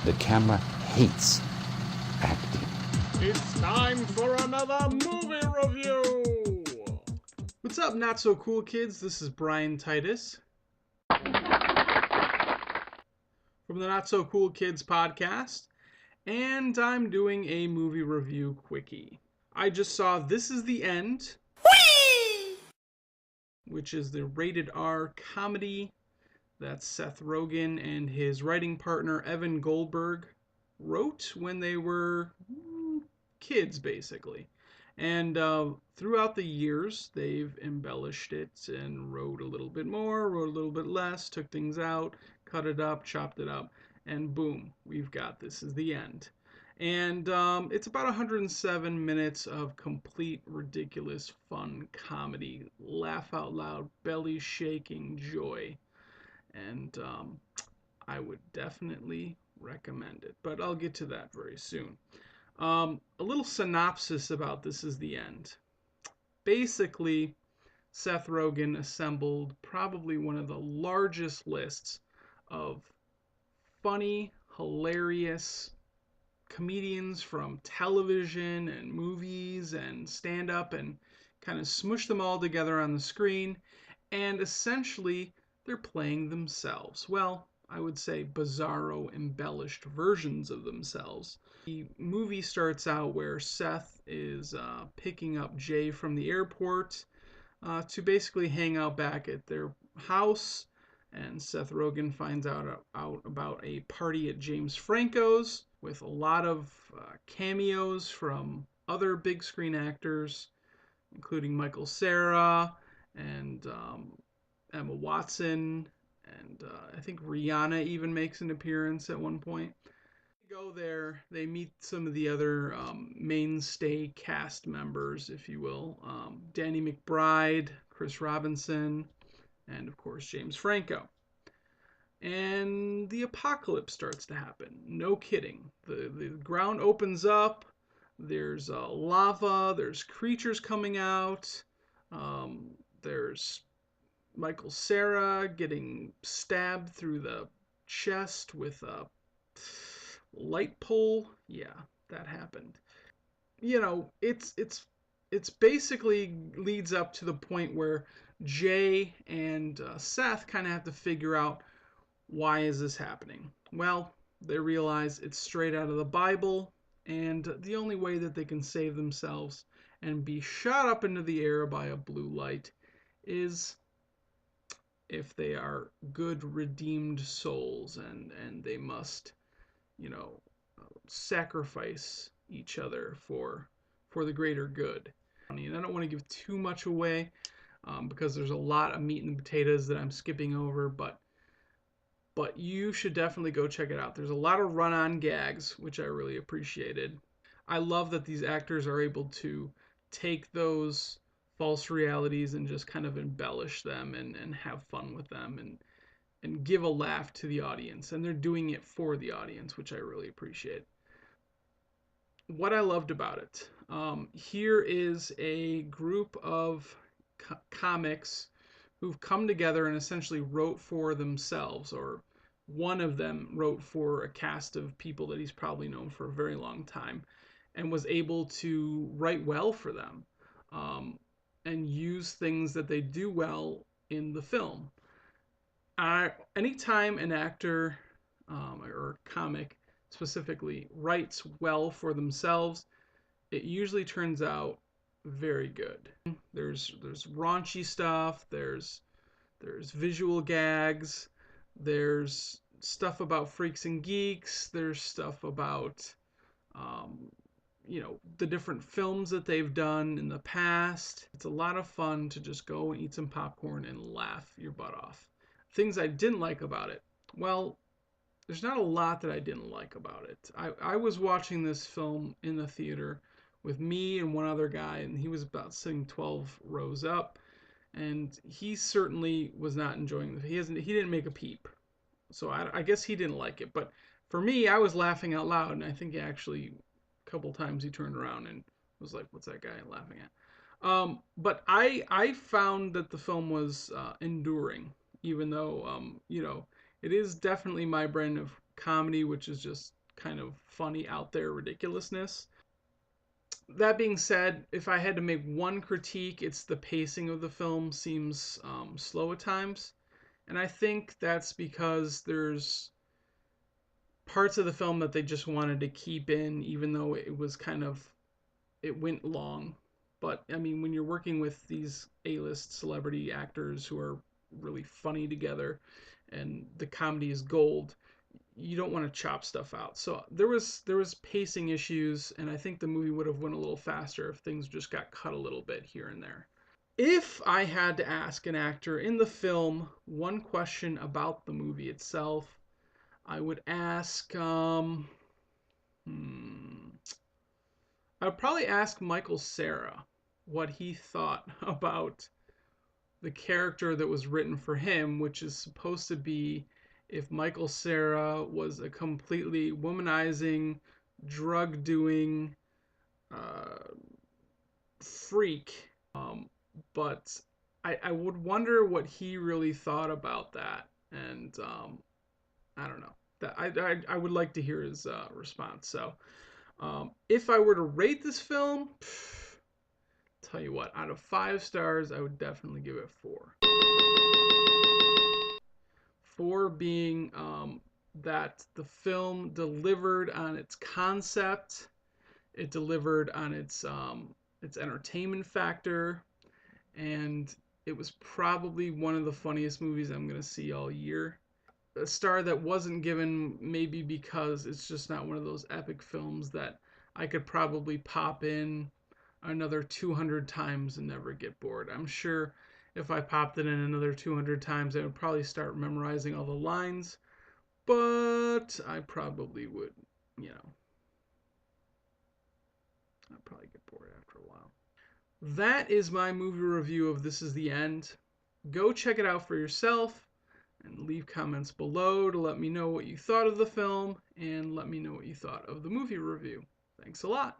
The camera hates acting. It's time for another movie review! What's up, not so cool kids? This is Brian Titus from the Not So Cool Kids podcast, and I'm doing a movie review quickie. I just saw This Is the End, which is the rated R comedy that Seth Rogen and his writing partner Evan Goldberg wrote when they were kids, basically. And throughout the years, they've embellished it and wrote a little bit more, wrote a little bit less, took things out, cut it up, chopped it up, and boom, we've got This Is the End. And it's about 107 minutes of complete, ridiculous, fun comedy, laugh out loud, belly shaking joy. And I would definitely recommend it, but I'll get to that very soon. A little synopsis about This Is the End. Basically, Seth Rogen assembled probably one of the largest lists of funny, hilarious comedians from television and movies and stand up and kind of smushed them all together on the screen. And essentially, they're playing themselves. Well, I would say bizarro, embellished versions of themselves. The movie starts out where Seth is picking up Jay from the airport to basically hang out back at their house. And Seth Rogen finds out about a party at James Franco's with a lot of cameos from other big screen actors, including Michael Cera and Emma Watson, and I think Rihanna even makes an appearance at one point. They go there, they meet some of the other mainstay cast members, if you will. Danny McBride, Chris Robinson, and of course James Franco. And the apocalypse starts to happen. No kidding. The ground opens up. There's lava. There's creatures coming out. There's Michael Cera getting stabbed through the chest with a light pole. Yeah, that happened. You know, it's basically leads up to the point where Jay and Seth kind of have to figure out, why is this happening? Well, they realize it's straight out of the Bible, and the only way that they can save themselves and be shot up into the air by a blue light is if they are good, redeemed souls, and they must, you know, sacrifice each other for the greater good. And I don't want to give too much away because there's a lot of meat and potatoes that I'm skipping over, but you should definitely go check it out. There's a lot of run-on gags, which I really appreciated. I love that these actors are able to take those false realities and just kind of embellish them and have fun with them and give a laugh to the audience. And they're doing it for the audience, which I really appreciate. What I loved about it, here is a group of comics who've come together and essentially wrote for themselves, or one of them wrote for a cast of people that he's probably known for a very long time, and was able to write well for them and use things that they do well in the film. Anytime an actor or comic specifically writes well for themselves, it usually turns out very good. There's raunchy stuff, there's visual gags, there's stuff about freaks and geeks, there's stuff about the different films that they've done in the past. It's a lot of fun to just go and eat some popcorn and laugh your butt off. Things I didn't like about it. Well, there's not a lot that I didn't like about it. I was watching this film in the theater with me and one other guy, and he was about sitting 12 rows up, and he certainly was not enjoying it. He didn't make a peep, so I guess he didn't like it. But for me, I was laughing out loud, and I think actually a couple times he turned around and was like, "What's that guy laughing at?" But I found that the film was enduring, even though it is definitely my brand of comedy, which is just kind of funny, out there ridiculousness. That being said, if I had to make one critique, it's the pacing of the film seems slow at times. And I think that's because there's parts of the film that they just wanted to keep in, even though it was kind of, it went long. But I mean, when you're working with these A-list celebrity actors who are really funny together and the comedy is gold, you don't want to chop stuff out. So there was pacing issues, and I think the movie would have went a little faster if things just got cut a little bit here and there. If I had to ask an actor in the film one question about the movie itself, I would ask, I would probably ask Michael Cera what he thought about the character that was written for him, which is supposed to be if Michael Cera was a completely womanizing, drug doing freak. But I would wonder what he really thought about that. And I don't know. I would like to hear his response. So if I were to rate this film, tell you what, out of 5 stars, I would definitely give it 4. 4 being that the film delivered on its concept, it delivered on its entertainment factor, and it was probably one of the funniest movies I'm gonna see all year. A star that wasn't given maybe because it's just not one of those epic films that I could probably pop in another 200 times and never get bored. I'm sure if I popped it in another 200 times, I would probably start memorizing all the lines, but I probably would, you know, I'd probably get bored after a while. That is my movie review of This Is the End. Go check it out for yourself and leave comments below to let me know what you thought of the film and let me know what you thought of the movie review. Thanks a lot.